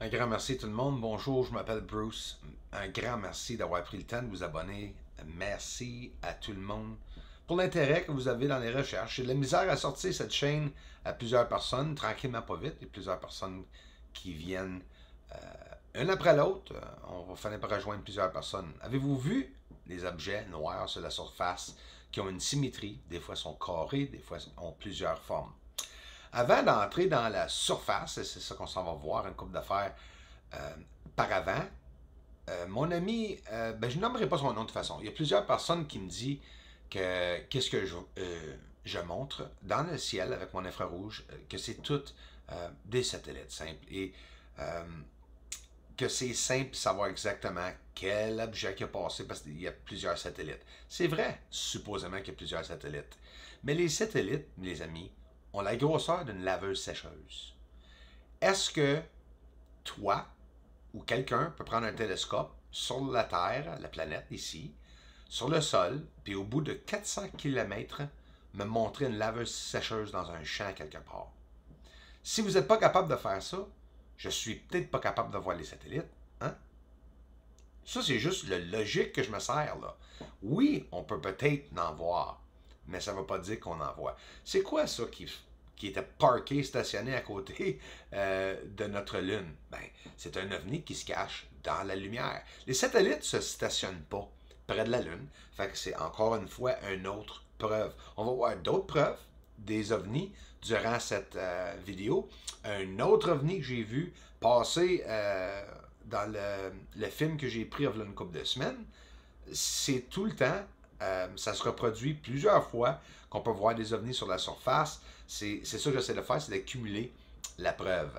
Un grand merci tout le monde. Bonjour, je m'appelle Bruce. Un grand merci d'avoir pris le temps de vous abonner. Merci à tout le monde pour l'intérêt que vous avez dans les recherches. J'ai de la misère à sortir cette chaîne à plusieurs personnes, tranquillement pas vite. Il y a plusieurs personnes qui viennent une après l'autre. On va finir par rejoindre plusieurs personnes. Avez-vous vu les objets noirs sur la surface qui ont une symétrie? Des fois sont carrés, des fois ont plusieurs formes. Avant d'entrer dans la surface, et c'est ça qu'on s'en va voir, une couple d'affaires par avant, mon ami, je ne nommerai pas son nom de toute façon. Il y a plusieurs personnes qui me disent que qu'est-ce que je montre dans le ciel avec mon infrarouge, que c'est tout des satellites simples. Et que c'est simple de savoir exactement quel objet qui a passé parce qu'il y a plusieurs satellites. C'est vrai, supposément qu'il y a plusieurs satellites. Mais les satellites, mes amis, ont la grosseur d'une laveuse sécheuse. Est-ce que toi ou quelqu'un peut prendre un télescope sur la Terre, la planète ici, sur le sol, puis au bout de 400 km, me montrer une laveuse sécheuse dans un champ quelque part? Si vous n'êtes pas capable de faire ça, je suis peut-être pas capable de voir les satellites. Hein? Ça, c'est juste le logique que je me sers, là. Oui, on peut peut-être en voir, mais ça ne veut pas dire qu'on en voit. C'est quoi ça qui était parké, stationné à côté de notre Lune? Ben, c'est un ovni qui se cache dans la lumière. Les satellites ne se stationnent pas près de la Lune. Fait que c'est encore une fois une autre preuve. On va voir d'autres preuves des ovnis durant cette vidéo. Un autre ovni que j'ai vu passer dans le film que j'ai pris il y a une couple de semaines, c'est tout le temps, ça se reproduit plusieurs fois qu'on peut voir des ovnis sur la surface. C'est ça que j'essaie de faire, c'est d'accumuler la preuve.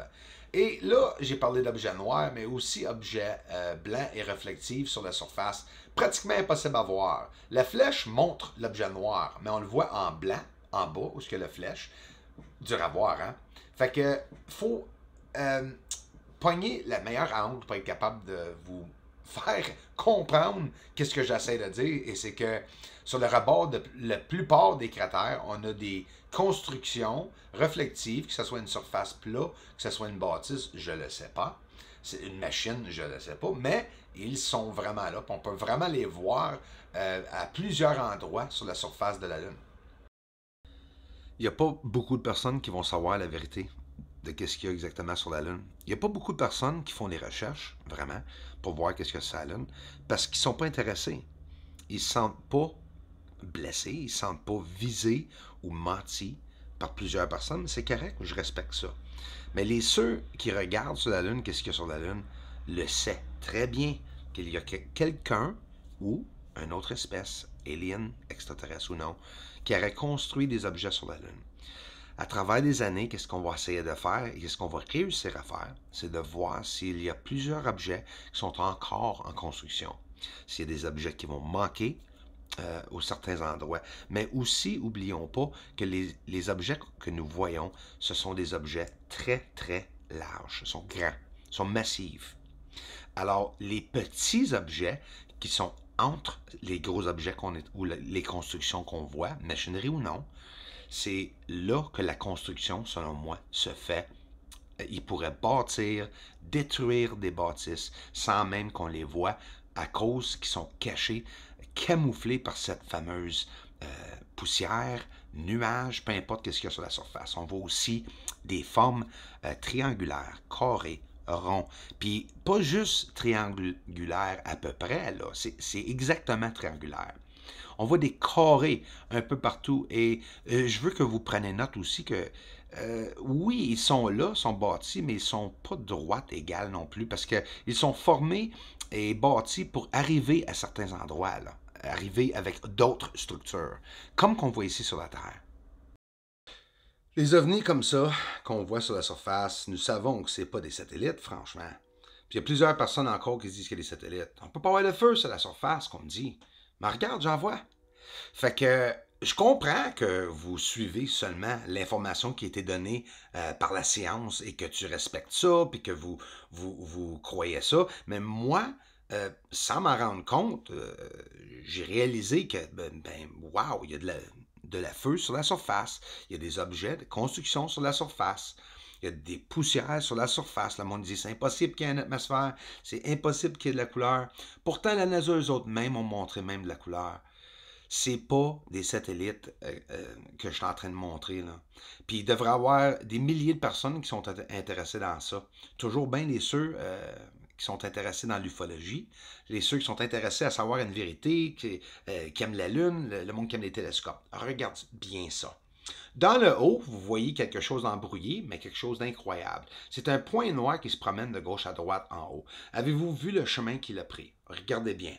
Et là, j'ai parlé d'objets noirs, mais aussi objets blancs et reflectifs sur la surface. Pratiquement impossible à voir. La flèche montre l'objet noir, mais on le voit en blanc, en bas, où est-ce que la flèche? Dur à voir, hein? Fait que, faut pogner la meilleure angle pour être capable de vous faire comprendre qu'est-ce que j'essaie de dire, et c'est que sur le rebord de la plupart des cratères, on a des constructions reflectives, que ce soit une surface plate, que ce soit une bâtisse, je ne le sais pas. C'est une machine, je ne le sais pas, mais ils sont vraiment là. On peut vraiment les voir à plusieurs endroits sur la surface de la Lune. Il n'y a pas beaucoup de personnes qui vont savoir la vérité de qu'est-ce qu'il y a exactement sur la Lune. Il n'y a pas beaucoup de personnes qui font des recherches, vraiment, pour voir qu'est-ce que c'est la Lune, parce qu'ils ne sont pas intéressés. Ils ne se sentent pas blessés, ils ne se sentent pas visés ou mentis par plusieurs personnes. C'est correct, je respecte ça. Mais ceux qui regardent sur la Lune, qu'est-ce qu'il y a sur la Lune, le savent très bien qu'il y a quelqu'un ou une autre espèce, alien, extraterrestre ou non, qui aurait construit des objets sur la Lune. À travers les années, qu'est-ce qu'on va essayer de faire et qu'est-ce qu'on va réussir à faire, c'est de voir s'il y a plusieurs objets qui sont encore en construction. S'il y a des objets qui vont manquer aux certains endroits. Mais aussi, n'oublions pas que les objets que nous voyons, ce sont des objets très, très larges, sont grands, sont massifs. Alors, les petits objets qui sont entre les gros objets ou les constructions qu'on voit, machinerie ou non, c'est là que la construction, selon moi, se fait. Ils pourraient bâtir, détruire des bâtisses sans même qu'on les voit à cause qu'ils sont cachés, camouflés par cette fameuse poussière, nuages, peu importe ce qu'il y a sur la surface. On voit aussi des formes triangulaires, carrées, ronds. Puis pas juste triangulaires à peu près, là. C'est exactement triangulaire. On voit des carrés un peu partout. Et je veux que vous preniez note aussi que, oui, ils sont là, sont bâtis, mais ils ne sont pas droites égales non plus, parce qu'ils sont formés et bâtis pour arriver à certains endroits, là, arriver avec d'autres structures, comme qu'on voit ici sur la Terre. Les ovnis comme ça, qu'on voit sur la surface, nous savons que ce n'est pas des satellites, franchement. Puis il y a plusieurs personnes encore qui disent qu'il y a des satellites. On peut pas avoir le feu sur la surface, qu'on me dit. Mais regarde, j'en vois. Fait que je comprends que vous suivez seulement l'information qui a été donnée par la science et que tu respectes ça, puis que vous croyez ça. Mais moi, sans m'en rendre compte, j'ai réalisé que, wow, il y a de la feu sur la surface. Il y a des objets de construction sur la surface. Il y a des poussières sur la surface. Le monde dit c'est impossible qu'il y ait une atmosphère, c'est impossible qu'il y ait de la couleur. Pourtant, la NASA, eux autres même ont montré même de la couleur. C'est pas des satellites que je suis en train de montrer, là. Puis il devrait y avoir des milliers de personnes qui sont intéressées dans ça. Toujours bien les ceux qui sont intéressés dans l'ufologie, les ceux qui sont intéressés à savoir une vérité, qui aiment la Lune, le monde qui aime les télescopes. Regarde bien ça. Dans le haut, vous voyez quelque chose d'embrouillé, mais quelque chose d'incroyable. C'est un point noir qui se promène de gauche à droite en haut. Avez-vous vu le chemin qu'il a pris? Regardez bien.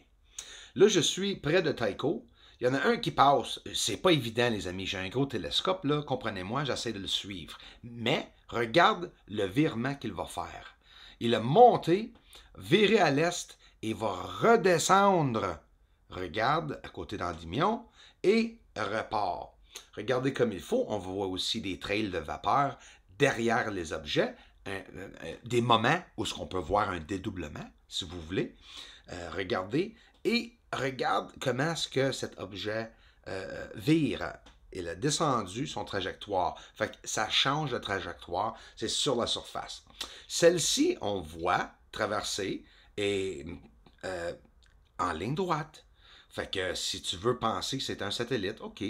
Là, je suis près de Tycho. Il y en a un qui passe. C'est pas évident, les amis. J'ai un gros télescope, là. Comprenez-moi, j'essaie de le suivre. Mais, regarde le virement qu'il va faire. Il a monté, viré à l'est et va redescendre. Regarde, à côté d'Endymion, et repart. Regardez comme il faut. On voit aussi des trails de vapeur derrière les objets. Des moments où on peut voir un dédoublement, si vous voulez. Regardez. Et regarde comment est-ce que cet objet vire. Il a descendu son trajectoire. Fait que ça change de trajectoire. C'est sur la surface. Celle-ci, on voit traverser et en ligne droite. Fait que si tu veux penser que c'est un satellite, OK,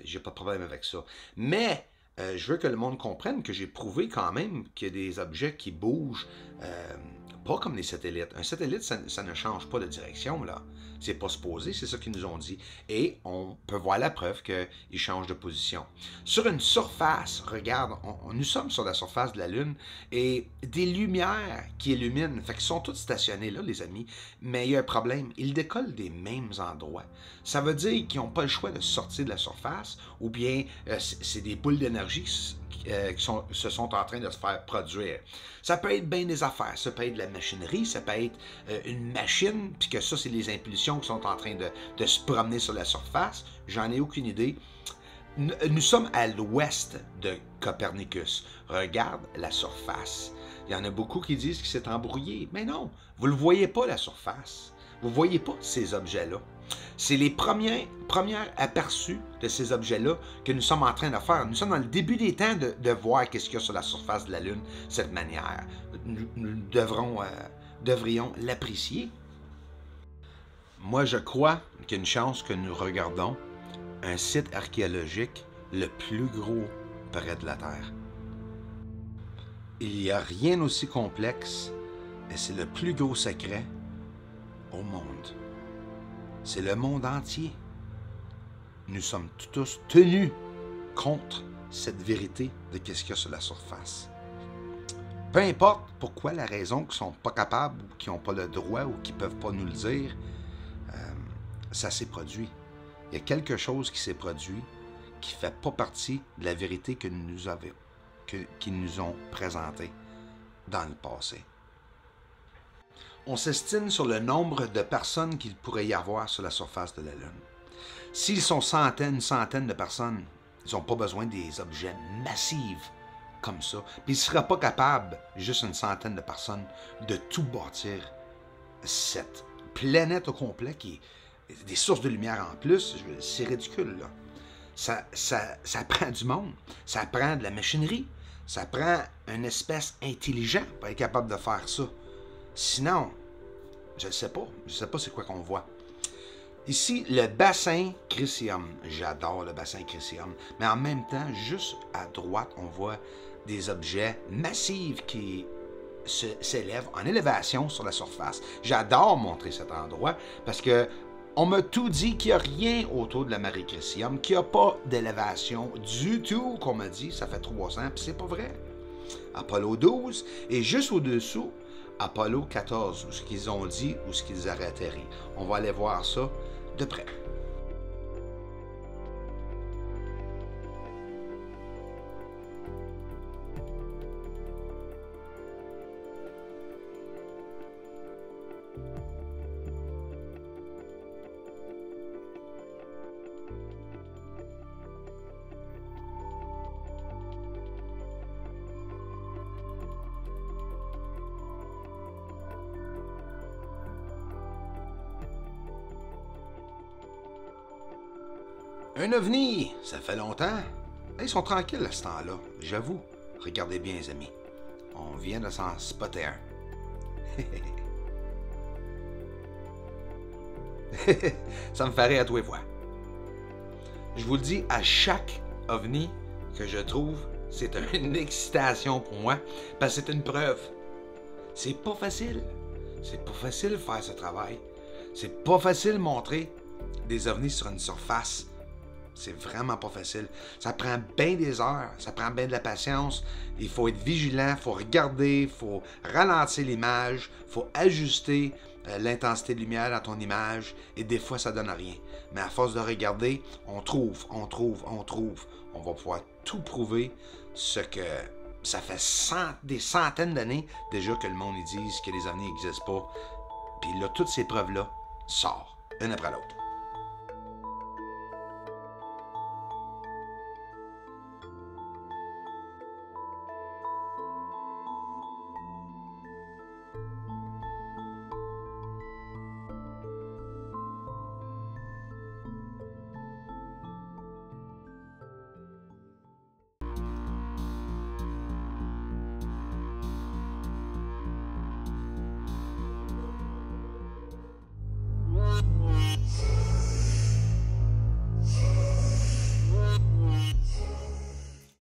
j'ai pas de problème avec ça. Mais je veux que le monde comprenne que j'ai prouvé quand même qu'il y a des objets qui bougent pas comme les satellites. Un satellite, ça ne change pas de direction, là. C'est pas supposé, c'est ça qu'ils nous ont dit. Et on peut voir la preuve qu'ils changent de position. Sur une surface, regarde, nous sommes sur la surface de la Lune et des lumières qui illuminent. Fait qu'ils sont tous stationnés là, les amis. Mais il y a un problème, ils décollent des mêmes endroits. Ça veut dire qu'ils n'ont pas le choix de sortir de la surface ou bien c'est des boules d'énergie qui se sont en train de se faire produire. Ça peut être bien des affaires, ça peut être de la machinerie, ça peut être une machine, puis que ça, c'est les impulsions qui sont en train de se promener sur la surface. J'en ai aucune idée. Nous sommes à l'ouest de Copernicus. Regarde la surface. Il y en a beaucoup qui disent que c'est embrouillé. Mais non, vous ne le voyez pas, la surface. Vous ne voyez pas ces objets-là. C'est les premiers aperçus de ces objets-là que nous sommes en train de faire. Nous sommes dans le début des temps de voir qu'est-ce qu'il y a sur la surface de la Lune, cette manière. Nous devrions l'apprécier. Moi, je crois qu'il y a une chance que nous regardons un site archéologique le plus gros près de la Terre. Il n'y a rien aussi complexe et c'est le plus gros secret au monde. C'est le monde entier. Nous sommes tous tenus contre cette vérité de qu'est-ce qu'il y a sur la surface. Peu importe pourquoi la raison qu'ils ne sont pas capables ou qu'ils n'ont pas le droit ou qu'ils ne peuvent pas nous le dire, ça s'est produit. Il y a quelque chose qui s'est produit qui ne fait pas partie de la vérité qu'ils nous ont présentée dans le passé. On s'estime sur le nombre de personnes qu'il pourrait y avoir sur la surface de la Lune. S'ils sont centaines de personnes, ils n'ont pas besoin des objets massifs comme ça. Puis ils ne seraient pas capables, juste une centaine de personnes, de tout bâtir cette planète au complet qui est des sources de lumière en plus. C'est ridicule, là. Ça prend du monde, ça prend de la machinerie, ça prend une espèce intelligent pour être capable de faire ça. Sinon, je ne sais pas c'est quoi qu'on voit. Ici, le bassin Crisium. J'adore le bassin Crisium. Mais en même temps, juste à droite, on voit des objets massifs qui s'élèvent en élévation sur la surface. J'adore montrer cet endroit parce que on m'a tout dit qu'il n'y a rien autour de la marée Crisium, qu'il n'y a pas d'élévation du tout, qu'on m'a dit. Ça fait 3 ans, puis c'est pas vrai. Apollo 12 et juste au-dessous, Apollo 14, ce qu'ils ont dit ou ce qu'ils auraient atterri. On va aller voir ça de près. Un ovni, ça fait longtemps. Ils sont tranquilles à ce temps-là, j'avoue. Regardez bien, les amis. On vient de s'en spotter un. Ça me ferait à tous les fois. Je vous le dis, à chaque ovni que je trouve, c'est une excitation pour moi, parce que c'est une preuve. C'est pas facile. C'est pas facile de faire ce travail. C'est pas facile de montrer des ovnis sur une surface. C'est vraiment pas facile. Ça prend bien des heures, ça prend bien de la patience. Il faut être vigilant, il faut regarder, il faut ralentir l'image, il faut ajuster l'intensité de lumière dans ton image, et des fois ça donne rien. Mais à force de regarder, on trouve. On va pouvoir tout prouver, ce que ça fait des centaines d'années déjà que le monde ils disent que les ovnis n'existent pas. Puis là, toutes ces preuves-là sortent, une après l'autre.